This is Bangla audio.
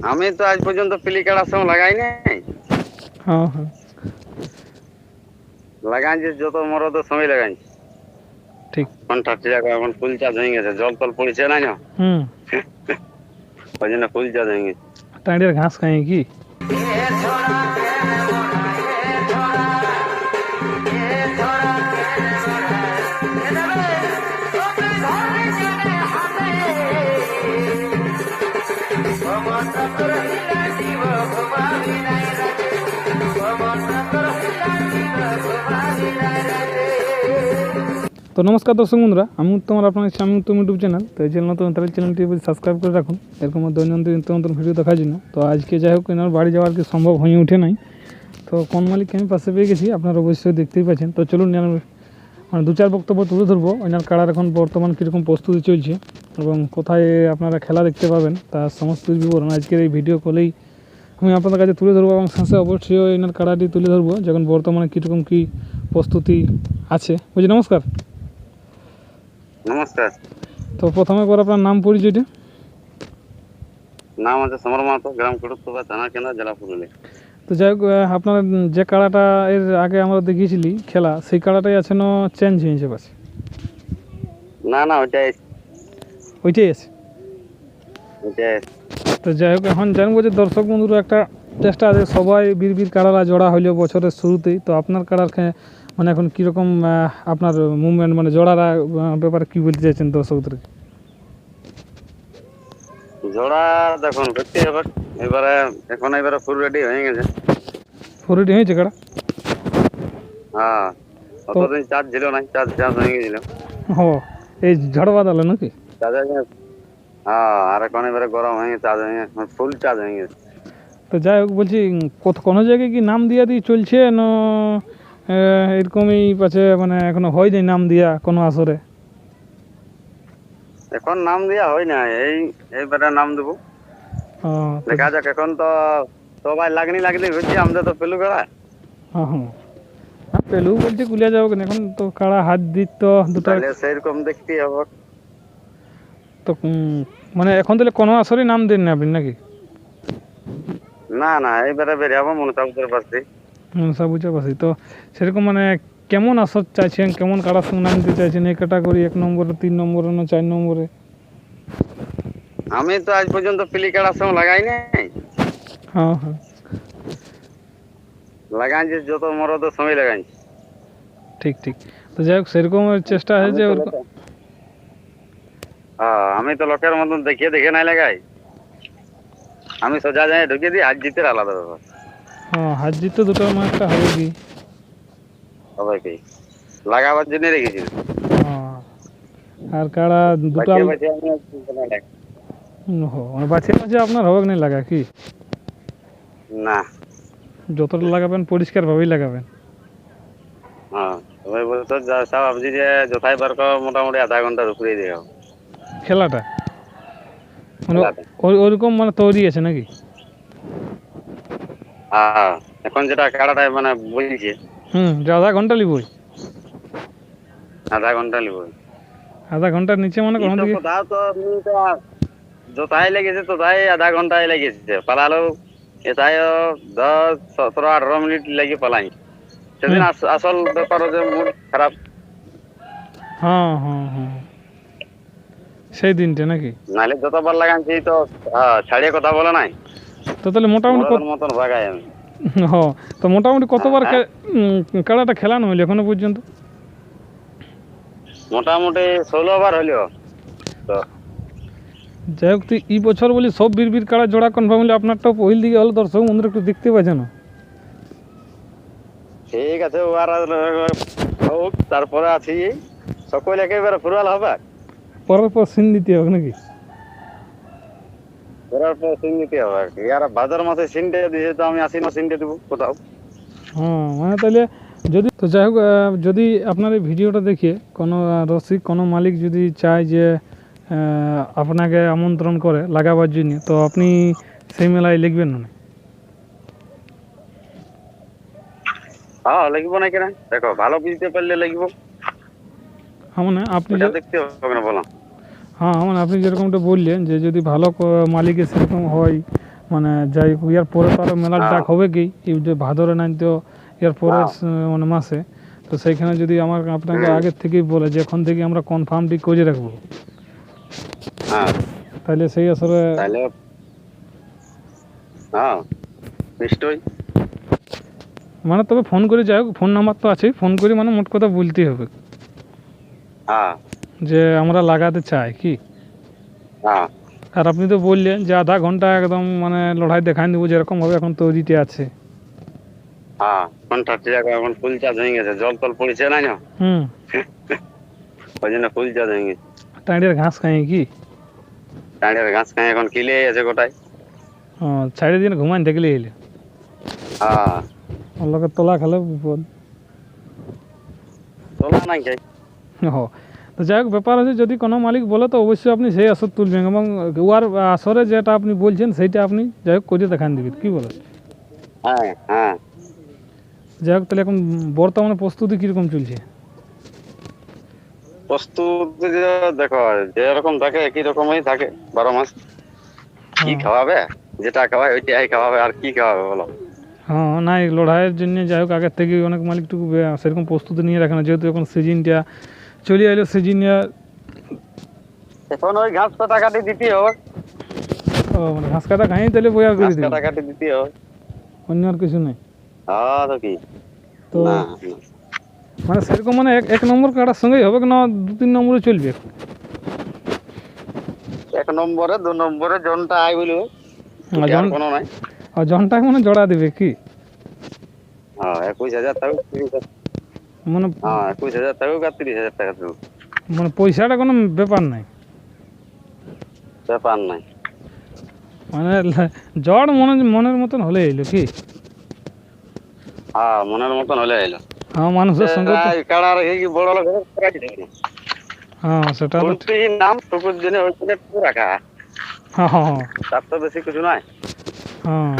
আমি তো আজ পর্যন্ত পিলি কাড়ার সঙ্গে লাগাই নাই। হ্যাঁ হ্যাঁ লাগাইছি যত মরদের সময় লাগাইছি। ঠিক। ঘন্টা ঠিক এখন ফুল চাষ হয়ে গেছে, জল তল পড়েছে না না, হুম। ওই জন্য ফুল চাষ হয়ে গেছে। টাঁড়িয়ার ঘাস খাই কি? তো নমস্কার দর্শক বন্ধুরা, আমি তোমার আপনার আমি উত্তম ইউটিউব চ্যানেল। তো এই চ্যানেল নতুন তাহলে চ্যানেলটি সাবস্ক্রাইব করে রাখুন এরকম দৈনন্দিন নিত্য নতুন ভিডিও দেখার জন্য। তো আজকে যাই হোক এনার বাড়ি যাওয়ার কি সম্ভব হয়ে ওঠে নাই। তো কোন মালিককে আমি পাশে পেয়ে গেছি আপনারা অবশ্যই দেখতেই পাচ্ছেন। তো চলুন মানে দু চার বক্তব্য তুলে ধরবো ওনার কাড়ার এখন বর্তমান কীরকম প্রস্তুতি চলছে এবং কোথায় আপনারা খেলা দেখতে পাবেন তার সমস্ত বিবরণ আজকের এই ভিডিও কলেই আমি আপনাদের কাছে তুলে ধরবো এবং শেষে অবশ্যই ওনার কাড়াটি তুলে ধরবো যখন বর্তমানে কীরকম কী প্রস্তুতি আছে। বুঝি নমস্কার। নমস্কার। তো প্রথমে করে আপনার নাম পরিচয়টা। নাম আছে সমর মাহাতো, গ্রাম কুড়ুত্তবা, থানা কেন্দ্র, জেলা পুরুলিয়া। তো যাই হোক আপনার যে কাড়াটা এর আগে আমরা দেখিয়েছিলি খেলা, সেই কাড়াটাই আছে না চেঞ্জ হয়েছে পাশে? না না, ওইটাই ওইটাই আছে। ওইটাই। তো যাই হোক এখন জানবো যে দর্শক বন্ধুরা একটা চেষ্টা আছে সবাই বীর কাড়ারা জোড়া হইলেও বছরের শুরুতেই। তো আপনার কাড়ার মানে এখন কীরকম আপনার মুভমেন্ট মানে জোড়ারা ব্যাপারে কী বলতে চাইছেন দর্শকদেরকে? জোড়া দেখুন দেখতে হবে এবারে, এখন এবারে ফুল রেডি হয়ে গেছে। ফুল রেডি হয়েছে কাড়া? হ্যাঁ, অতদিন চার্জ ছিল না, চার্জ চার্জ হয়ে গেছিল। ও এই ঝড় বাদলে নাকি? চার্জ হয়ে গেছে। হ্যাঁ, আর এখন এবারে গরম হয়ে গেছে, চার্জ হয়ে গেছে, ফুল চার্জ হয়ে গেছে। তো যাই হোক বলছি কোনো জায়গায় কি নাম দিয়া দিয়ে চলছে না এরকমই পাচ্ছে মানে এখনো হয়নি নাম দিয়া কোনো আসরে? এখন নাম দেওয়া হয় না, এইবারে নাম দেবো। দেখা যাক, এখন তো সবাই লাগনি হচ্ছে, আমাদের তো পেলু করা। হ্যাঁ পেলু বলছে কুলিয়া যাবো কেন, এখন তো কাড়া হাত দিত তো দুটো সেরকম দেখতেই হবে। তো মানে এখন তাহলে কোনো আসরে নাম দেন না আপনি নাকি? না না, এইবারে বেরিয়ে মনসাবুজের পাশে। মনসাবুজের পাশে তো সেরকম মানে কেমন আসর চাইছেন, কেমন কাড়ার সঙ্গে নাম দিতে চাইছেন? এই ক্যাটাগরি 1 নম্বরে, 3 নম্বরে না 4 নম্বরে? আমি তো আজ পর্যন্ত পিলি কাড়ার সঙ্গে লাগাই নাই। হ্যাঁ হ্যাঁ লাগাইছি যত মরদের সময় লাগাইছি। ঠিক ঠিক। তো যাই হোক সেরকম চেষ্টা আছে যে আমি তো লোকের মতন দেখিয়ে দেখে নাই লাগাই, আমি সোজা যাই ঢুকে দিই। হাত জিতের আলাদা ব্যাপার। হ্যাঁ হাত জিত তো দুটো আমার একটা হবে কি সবাইকে লাগাবার জন্য রেখেছি। আর কাড়া দুটো বাছে বাছে আপনার হবে না লাগা কি? না, যতটা লাগাবেন পরিষ্কার ভাবেই লাগাবেন। হ্যাঁ সবাই বলতো সব ভাবছি যে যথাই বার মোটামুটি আধা ঘন্টার উপরেই দেওয়া খেলাটা মানে ওইরকম মানে তৈরি আছে নাকি? হ্যাঁ, এখন যেটা কাড়াটাই মানে বলছে যে আধা ঘন্টা লিবই। আধা ঘন্টা লিব। আধা ঘন্টার নিচে মানে কখন থেকে কোথাও তো যথাই লেগেছে তথাই আধা ঘন্টায় লেগেছে। পালালো এটাই 10, 17, 18 মিনিট লেগে পালাই। সেদিন আসল ব্যাপার যে মুড খারাপ। হ্যাঁ হ্যাঁ হ্যাঁ সেই দিনটা নাকি? নাহলে যতবার লাগাচ্ছি তো ছাড়িয়ে কথা বলে নাই। তো তাহলে মোটামুটি মতন ভাগাই আমি। তো মোটামুটি কতবার কাড়াটা খেলানো হইলো এখনো পর্যন্ত? মোটামুটি 16 বার হইলো। তো যাই হোক তুই এই বছর বলি সব বীর কাড়া জোড়া কনফার্ম হলে আপনারটাও পহিল দিকে হলো, দর্শক বন্ধুরা একটু দেখতে পাচ্ছে না। ঠিক আছে, হোক, তারপরে আছি সকল একেবারে ফুরবাল হবে। পরের পর সিন দিতে হবে নাকি? পরের পর সিন দিতে হবে। ইয়ার ভাদর মাসে সিনটে দিয়েছে, তো আমি আশ্বিন মাসে সিনটে দেবো কোথাও। হ্যাঁ মানে তাহলে যদি তো যাই হোক যদি আপনার এই ভিডিওটা দেখে কোনো রসিক কোনো মালিক যদি চায় যে আপনাকে আমন্ত্রণ করে লাগাবার জন্য, তো আপনি সেই মেলায় লিখবেন না? হ্যাঁ লিখবো না কেন, দেখো ভালো বুঝতে পারলে লিখবো। মানে আপনি দেখতে হবে না বলো। হ্যাঁ মানে আপনি যেরকমটা বললেন যে যদি ভালো মালিকের সেরকম হয় মানে যাই হোক, ইয়ার পরে তো আরো মেলার হ্যাঁ। ডাক হবে কি এই যে ভাদরে নাই তো এর পরের মানে মাসে, তো সেইখানে যদি আমার আপনাকে আগের থেকেই বলে যে এখন থেকে আমরা কনফার্মটি করে রাখবো, হ্যাঁ তাহলে সেই আসলে তাহলে হ্যাঁ নিশ্চয়ই। মানে তবে ফোন করে যাই হোক, ফোন নাম্বার তো আছেই, ফোন করে মানে মোট কথা বলতেই হবে হ্যাঁ যে আমরা লাগাতে চাই কি। হ্যাঁ আর আপনি তো বললেন যে আধা ঘন্টা একদম মানে লড়াই দেখাই দেবো যেরকম ভাবে এখন তৈরিতে আছে। হ্যাঁ ঘন্টা টাকা এখন ফুল চার্জ হয়ে গেছে, জল টল পড়েছে না না, হুম, ওই জন্য ফুল চার্জ হয়ে গেছে। টাঁড়িয়ার ঘাস খাই কি, দাঁড়িয়ে ঘাস খাই এখন কিলে আছে গোটায়। ছাড়ে দিন ঘুমাই দেখলে এলে হ্যাঁ ওর লোকের তোলা খেলে বিপদ। তোলা নাই খাই। ও তো যাই হোক, ব্যাপার আছে যদি কোনো মালিক বলে তো অবশ্যই আপনি সেই আসর তুলবেন এবং উয়ার আসরে যেটা আপনি বলছেন সেইটা আপনি যাই হোক করে দেখান দিবেন, কি বলেন? হ্যাঁ হ্যাঁ যাই হোক, তাহলে এখন বর্তমানে প্রস্তুতি কীরকম চলছে? প্রস্তুতি দেখো যেরকম থাকে একই রকমই থাকে 12 মাস। কি খাওয়াবে, যেটা খাওয়ায় ওইটাই খাওয়াবে, আর কি খাওয়াবে বলো? হ্যাঁ না, এই লড়াইয়ের জন্য যাই হোক আগের থেকে অনেক মালিকটুকু সেরকম প্রস্তুতি নিয়ে রাখে না, যেহেতু এখন সিজনটা চলে এলো, সিজনটা এখন ওই ঘাস কাটা কাটি দিতে হবে, মানে ঘাস কাটা খাই তাহলে বই আর করে ঘাস দিবে, কাটা কাটি দিতে হবে। অন্য আর কিছু নেই। হ্যাঁ তো কি তো না, মানে সেরকম মানে এক নম্বর কাটার সঙ্গেই হবে না, 2-3 নম্বরে চলবে? 1 নম্বরে 2 নম্বরে জনটা আই বলবো, আর কোনো নাই। আর জনটাকে মানে জড়া দিবে কি? হ্যাঁ 21,000 টাকা, মানে হ্যাঁ 21,000 টাকা আর 30,000 টাকা দেবো, মানে পয়সাটা কোনো ব্যাপার নাই, ব্যাপার নাই। মানে জড় মনের মতন হলে এলো কি। হ্যাঁ মনের মতন হলে এলো। হ্যাঁ মানুষের সঙ্গে তো কাড়ার কি বড় লোক করাই দেবে না, হ্যাঁ সেটা তো উল্টি নাম টুকুর জন্য ওইখানে রাখা, হ্যাঁ হ্যাঁ তার তো বেশি কিছু নয়। হ্যাঁ